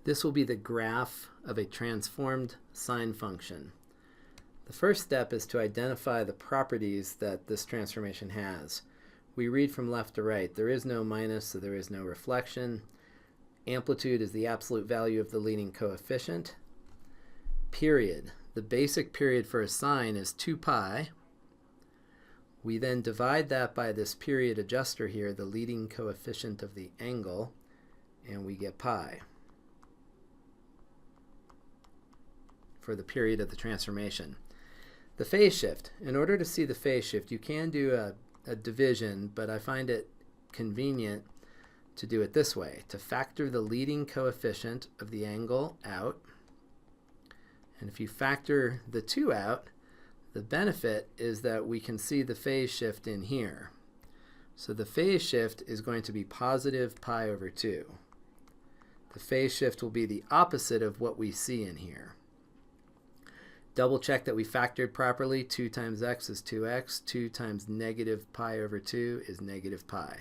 This will be the graph of a transformed sine function. The first step is to identify the properties that this transformation has. We read from left to right. There is no minus, so there is no reflection. Amplitude is the absolute value of the leading coefficient. Period. The basic period for a sine is 2 pi. We then divide that by this period adjuster here, the leading coefficient of the angle, and we get pi for the period of the transformation. The phase shift. In order to see the phase shift, you can do a division, but I find it convenient to do it this way, to factor the leading coefficient of the angle out. And if you factor the 2 out, the benefit is that we can see the phase shift in here. So the phase shift is going to be positive pi over 2. The phase shift will be the opposite of what we see in here. Double check that we factored properly. 2 times x is 2x. 2 times negative pi over 2 is negative pi.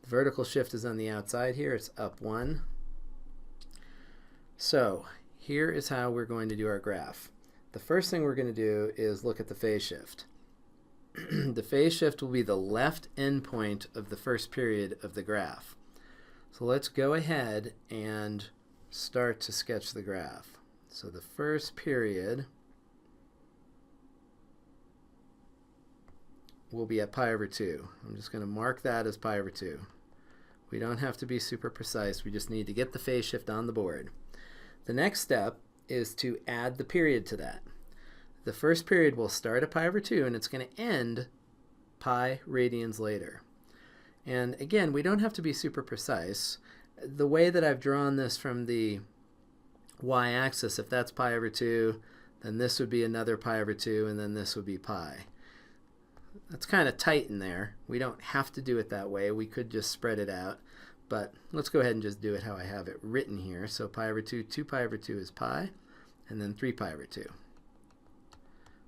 The vertical shift is on the outside here. It's up 1. So here is how we're going to do our graph. The first thing we're going to do is look at the phase shift. The phase shift will be the left endpoint of the first period of the graph. So let's go ahead and start to sketch the graph. So the first period will be at pi over 2. I'm just going to mark that as pi over 2. We don't have to be super precise. We just need to get the phase shift on the board. The next step is to add the period to that. The first period will start at pi over 2, and it's going to end pi radians later. And again, we don't have to be super precise. The way that I've drawn this from the y-axis, if that's pi over 2, then this would be another pi over 2, and then this would be pi. That's kind of tight in there. We don't have to do it that way. We could just spread it out. But let's go ahead and just do it how I have it written here. So pi over 2, 2 pi over 2 is pi, and then 3 pi over 2.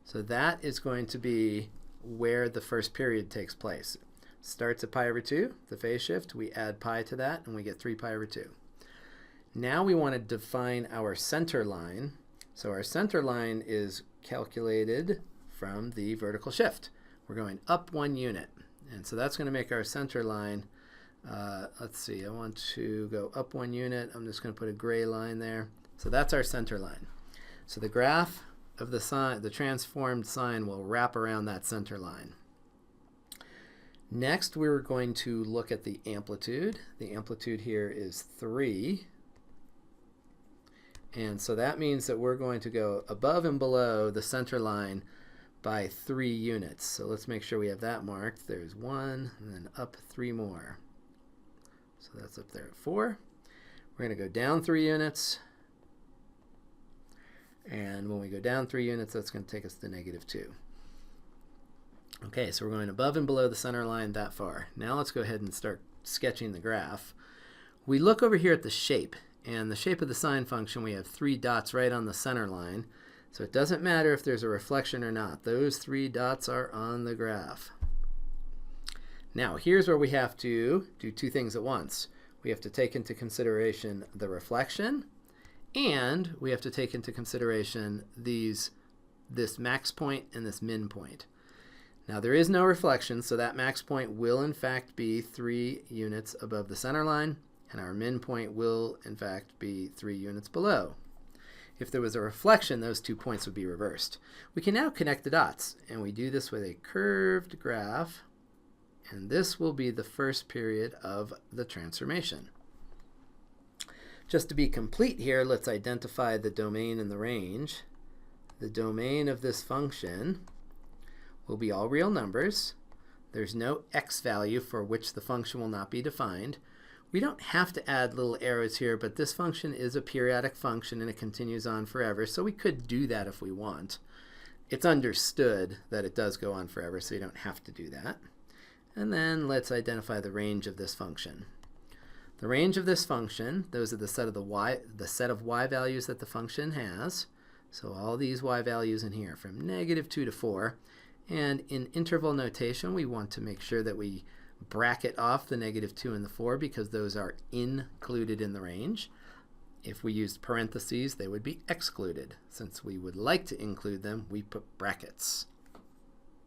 So that is going to be where the first period takes place. Starts at pi over 2, the phase shift. We add pi to that, and we get 3 pi over 2. Now we want to define our center line. So our center line is calculated from the vertical shift. We're going up 1 unit. And so that's going to make our center line, let's see, I want to go up 1 unit. I'm just going to put a gray line there. So that's our center line. So the graph of the sine, the transformed sine, will wrap around that center line. Next, we're going to look at the amplitude. The amplitude here is 3. And so that means that we're going to go above and below the center line by 3 units. So let's make sure we have that marked. There's 1, and then up 3 more. So that's up there at 4. We're going to go down 3 units. And when we go down 3 units, that's going to take us to -2. Okay, so we're going above and below the center line that far. Now let's go ahead and start sketching the graph. We look over here at the shape. And the shape of the sine function, we have 3 dots right on the center line. So it doesn't matter if there's a reflection or not. Those 3 dots are on the graph. Now, here's where we have to do 2 things at once. We have to take into consideration the reflection, and we have to take into consideration this max point and this min point. Now, there is no reflection, so that max point will, in fact, be 3 units above the center line, and our min point will, in fact, be 3 units below. If there was a reflection, those 2 points would be reversed. We can now connect the dots, and we do this with a curved graph, and this will be the first period of the transformation. Just to be complete here, let's identify the domain and the range. The domain of this function will be all real numbers. There's no x value for which the function will not be defined. We don't have to add little arrows here, but this function is a periodic function and it continues on forever, so we could do that if we want. It's understood that it does go on forever, so you don't have to do that. And then let's identify the range of this function. The range of this function, those are the set of y values that the function has. So all these y values in here from -2 to 4. And in interval notation, we want to make sure that we bracket off the -2 and the 4 because those are included in the range. If we used parentheses, they would be excluded. Since we would like to include them, we put brackets.